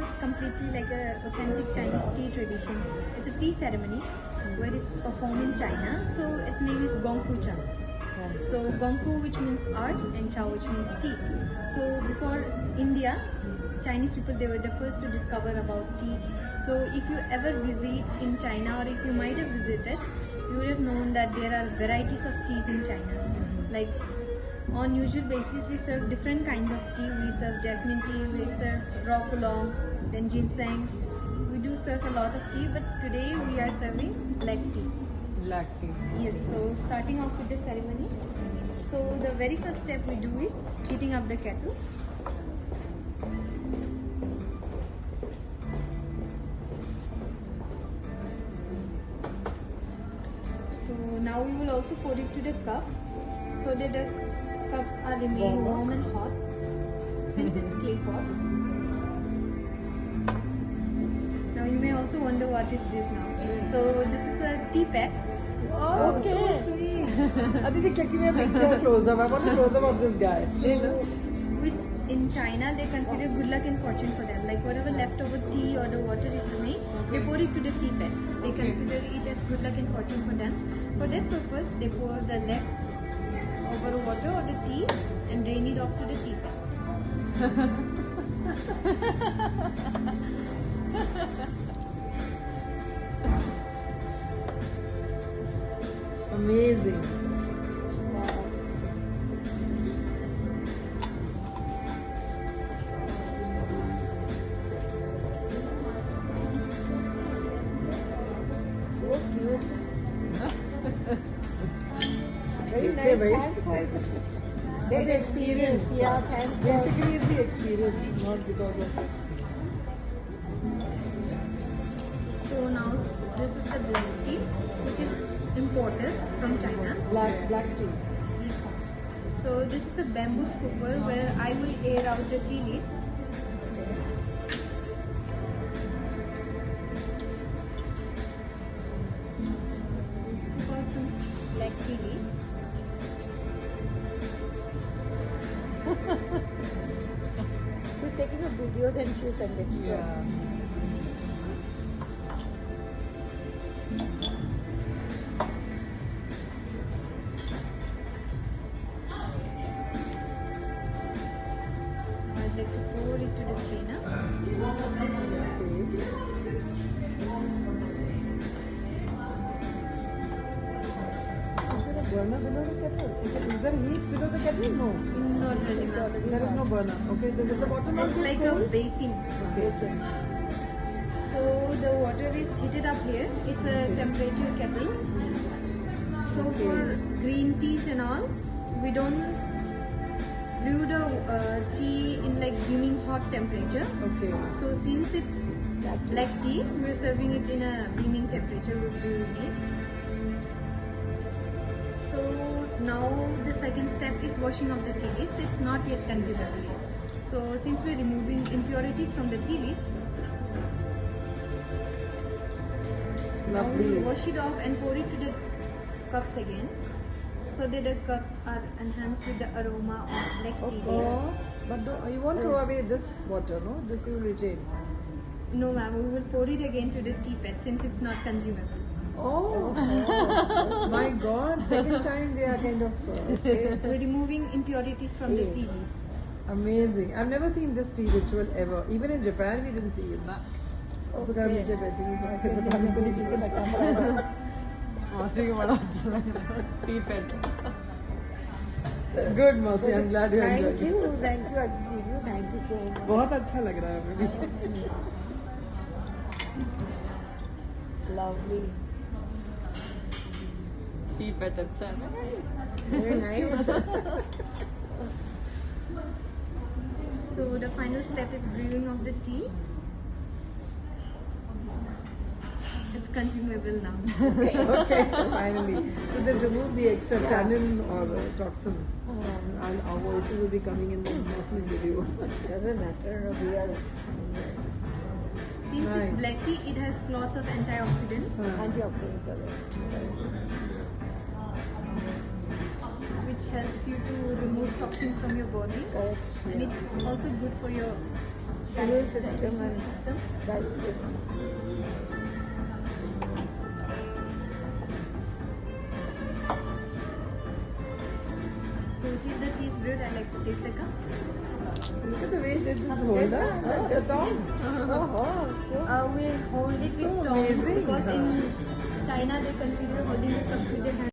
is completely like a authentic Chinese tea tradition. It's a tea ceremony where it's performed in China. So its name is Gongfu Cha. So Gongfu, which means art, and Cha, which means tea. So before India, Chinese people, they were the first to discover about tea. So if you ever visit in China, or if you might have visited, you would have known that there are varieties of teas in China. Like on usual basis, we serve different kinds of tea. We serve jasmine tea, we serve raw oolong, then ginseng. We do serve a lot of tea, but today we are serving black tea. Black tea. Yes, so starting off with the ceremony. So the very first step we do is heating up the kettle. So now we will also pour it to the cup so that the cups are remain warm and hot since it's clay pot. Now you may also wonder what is this now. So this is a tea pack. Oh, okay. So sweet. Aditi, can you give me a picture close up? I want a close up of this guy. Which in China they consider good luck and fortune for them. Like whatever leftover tea or the water is remaining, they pour it to the tea pack. They consider it as good luck and fortune for them. For that purpose, they pour the leftover water or the tea and drain it off to the tea pack. Amazing. So cute. Very nice. Very Thanks for the experience. Yeah, thanks. Basically, it's the experience, not because of. So now this is the black tea, which is imported from China. Black tea. Yes. So this is a bamboo scooper where I will air out the tea leaves. Scoop out some black tea leaves. She's taking a video, then she'll send it to us. I'd like to pour it to the strainer. Is there a burner below the kettle? Is there heat below the kettle? No. Not really. There is no burner. Okay, there's at the bottom. It's like a basin. basin. So the water is heated up here. It's a temperature kettle. So for green teas and all, we don't brew the tea in like boiling hot temperature. Okay. So since it's black tea, we're serving it in a beaming temperature. We're brewing it. So now the second step is washing of the tea leaves. It's not yet consumable. So since we're removing impurities from the tea leaves, now we Lovely. wash it off and pour it to the cups again, so that the cups are enhanced with the aroma of black tea leaves. Oh, but you won't throw away this water, no? This you will retain. No ma'am, we will pour it again to the tea pet since it's not consumable. Oh, my God! Second time they are kind of We're removing impurities from the tea leaves. amazing. I've never seen this tea ritual ever. Even in Japan, we didn't see it. Tea pet. Good, Mausi. I'm glad you enjoyed it. Thank you, Ajiju. Thank you so much. बहुत अच्छा लग रहा है मुझे. Lovely. Tea pet अच्छा है ना? Very nice. So the final step is brewing of the tea. It's consumable now. Okay, finally. So they remove the extra tannin or toxins. Our voices will be coming in the Mausi's video. Doesn't matter. We are Since Nice. it's black tea, it has lots of antioxidants, antioxidants are there. which helps you to remove toxins from your body. Correct. And it's also good for your immune system and system. that's it. So till the tea is brewed, I like to taste the cups. Look at the way they just hold up. Oh, the tongs. Oh, We hold it with So tongs amazing. because in China they consider holding the cups with their hands